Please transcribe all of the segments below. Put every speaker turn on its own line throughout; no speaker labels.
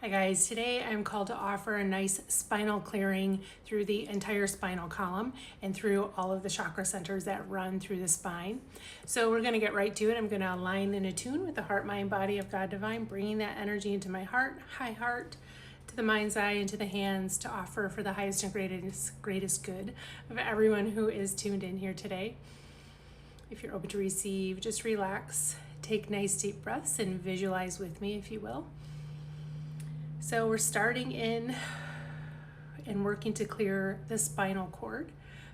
Hi guys, today I'm called to offer a nice spinal clearing through the entire spinal column and through all of the chakra centers that run through the spine. So we're going to get right to it. I'm going to align and attune with the heart, mind, body of God Divine, bringing that energy into my heart, high heart, to the mind's eye, and to the hands to offer for the highest and greatest good of everyone who is tuned in here today. If you're open to receive, just relax, take nice deep breaths and visualize with me if you will. So we're starting in and working to clear the spinal cord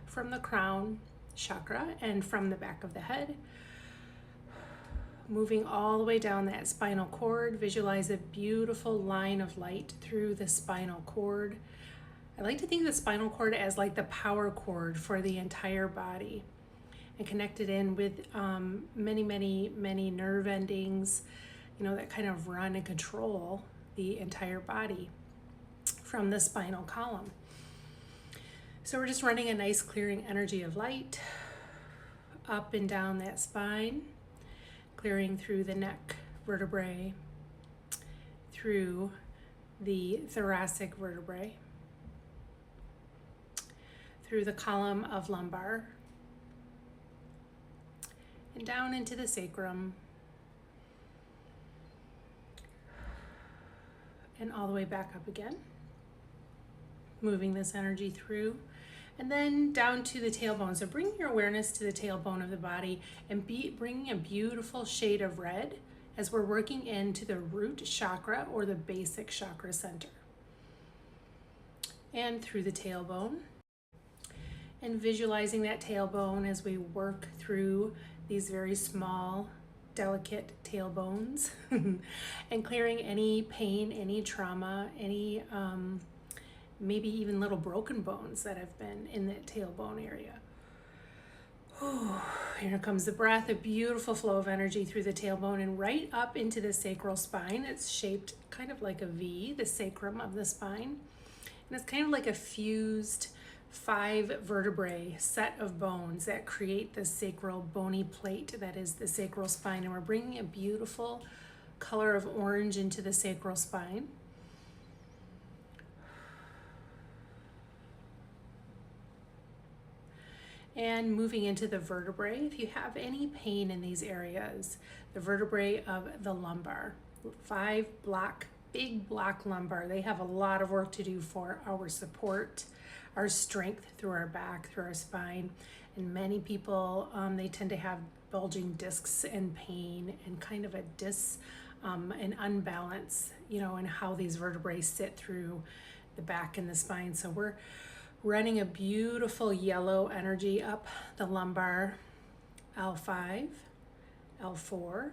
from the crown chakra and from the back of the head. Moving all the way down that spinal cord, visualize a beautiful line of light through the spinal cord. I like to think of the spinal cord as like the power cord for the entire body, and connect it in with many nerve endings, that kind of run and control the entire body from the spinal column. So we're just running a nice clearing energy of light up and down that spine, clearing through the neck vertebrae, through the thoracic vertebrae, through the column of lumbar, and down into the sacrum, and all the way back up again, moving this energy through, and then down to the tailbone. So bring your awareness to the tailbone of the body and bringing a beautiful shade of red as we're working into the root chakra or the basic chakra center. And through the tailbone, and visualizing that tailbone as we work through these very small delicate tailbones and clearing any pain, any trauma, any maybe even little broken bones that have been in that tailbone area. Here comes the breath, a beautiful flow of energy through the tailbone and right up into the sacral spine. It's shaped kind of like a V, the sacrum of the spine. And it's kind of like a fused 5 vertebrae set of bones that create the sacral bony plate that is the sacral spine. And we're bringing a beautiful color of orange into the sacral spine. And moving into the vertebrae, if you have any pain in these areas, the vertebrae of the lumbar, 5 big block lumbar, they have a lot of work to do for our support, our strength through our back, through our spine. And many people, they tend to have bulging discs and pain and kind of a an unbalance, in how these vertebrae sit through the back and the spine. So we're running a beautiful yellow energy up the lumbar, L5, L4,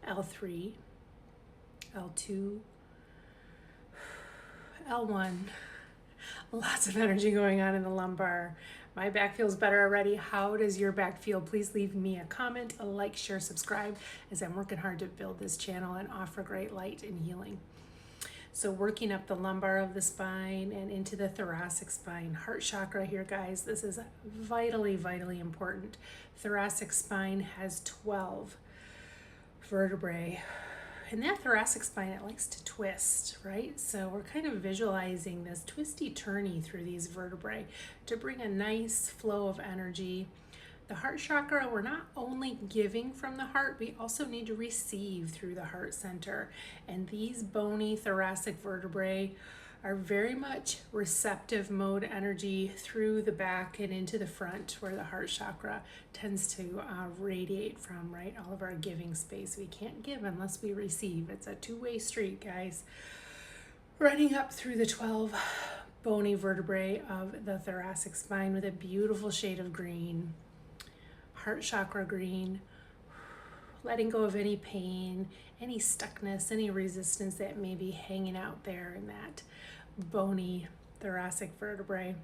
L3, L2, L1. Lots of energy going on in the lumbar. My back feels better already. How does your back feel? Please leave me a comment, a like, share, subscribe, as I'm working hard to build this channel and offer great light and healing. So working up the lumbar of the spine and into the thoracic spine, heart chakra here, guys. This is vitally important. Thoracic spine has 12 vertebrae. And that thoracic spine, it likes to twist, right? So we're kind of visualizing this twisty-turny through these vertebrae to bring a nice flow of energy. The heart chakra, we're not only giving from the heart, we also need to receive through the heart center. And these bony thoracic vertebrae are very much receptive mode energy through the back and into the front, where the heart chakra tends to radiate from, right? All of our giving space. We can't give unless we receive. It's a two-way street, guys. Running up through the 12 bony vertebrae of the thoracic spine with a beautiful shade of green, heart chakra green. Letting go of any pain, any stuckness, any resistance that may be hanging out there in that bony thoracic vertebrae.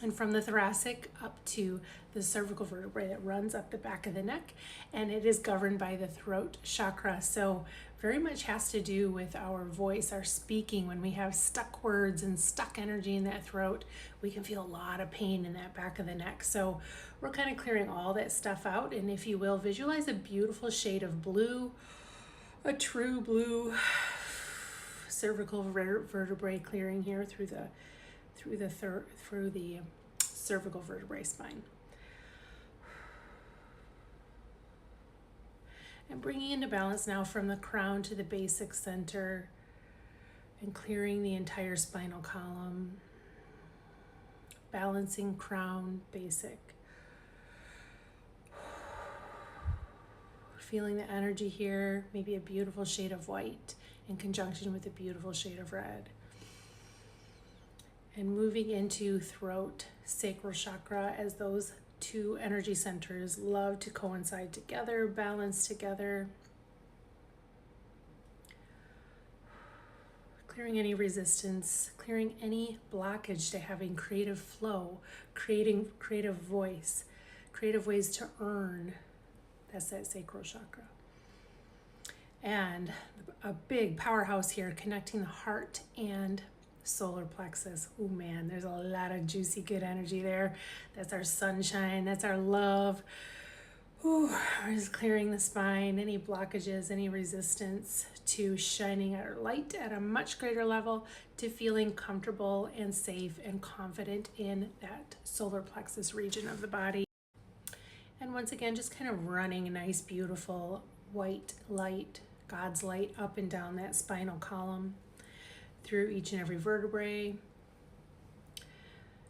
And from the thoracic up to the cervical vertebrae that runs up the back of the neck, and it is governed by the throat chakra. So very much has to do with our voice, our speaking. When we have stuck words and stuck energy in that throat, we can feel a lot of pain in that back of the neck. So we're kind of clearing all that stuff out. And if you will, visualize a beautiful shade of blue, a true blue, cervical vertebrae clearing here through the cervical vertebrae spine. And bringing into balance now from the crown to the basic center and clearing the entire spinal column. Balancing crown, basic. Feeling the energy here, maybe a beautiful shade of white in conjunction with a beautiful shade of red. And moving into throat, sacral chakra, as those two energy centers love to coincide together, balance together. Clearing any resistance, clearing any blockage to having creative flow, creating creative voice, creative ways to earn. That's that sacral chakra. And a big powerhouse here connecting the heart and solar plexus. Oh man, there's a lot of juicy, good energy there. That's our sunshine, that's our love. Ooh, we're just clearing the spine, any blockages, any resistance to shining our light at a much greater level, to feeling comfortable and safe and confident in that solar plexus region of the body. And once again, just kind of running a nice, beautiful white light, God's light, up and down that spinal column, through each and every vertebrae,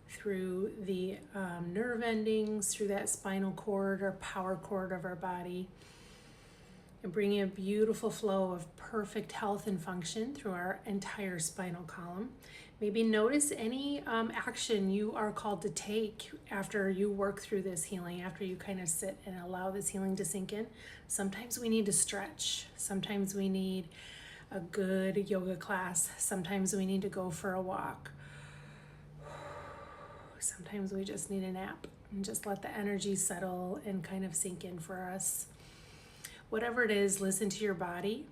through the nerve endings, through that spinal cord or power cord of our body, and bringing a beautiful flow of perfect health and function through our entire spinal column. Maybe notice any action you are called to take after you work through this healing, after you kind of sit and allow this healing to sink in. Sometimes we need to stretch. Sometimes we need a good yoga class. Sometimes we need to go for a walk. Sometimes we just need a nap and just let the energy settle and kind of sink in for us. Whatever it is, listen to your body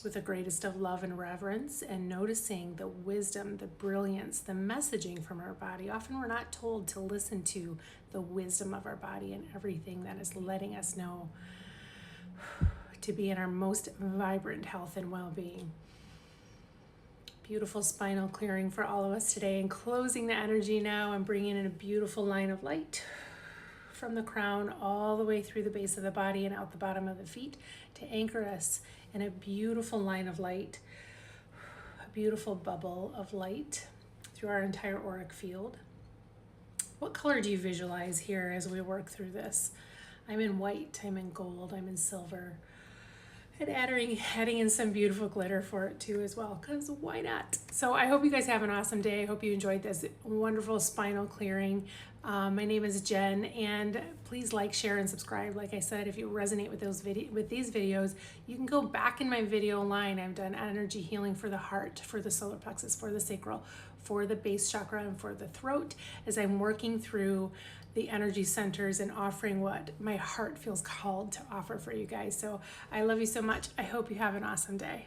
with the greatest of love and reverence, and noticing the wisdom, the brilliance, the messaging from our body. Often we're not told to listen to the wisdom of our body and everything that is letting us know to be in our most vibrant health and well-being. Beautiful spinal clearing for all of us today, and closing the energy now and bringing in a beautiful line of light from the crown all the way through the base of the body and out the bottom of the feet to anchor us in a beautiful line of light, a beautiful bubble of light through our entire auric field. What color do you visualize here as we work through this? I'm in white, I'm in gold, I'm in silver. And adding in some beautiful glitter for it too as well, because why not? So I hope you guys have an awesome day. I hope you enjoyed this wonderful spinal clearing. My name is Jen, and please like, share, and subscribe. Like I said, if you resonate with these videos, you can go back in my video line. I've done energy healing for the heart, for the solar plexus, for the sacral, for the base chakra, and for the throat, as I'm working through the energy centers and offering what my heart feels called to offer for you guys. So I love you so much. I hope you have an awesome day.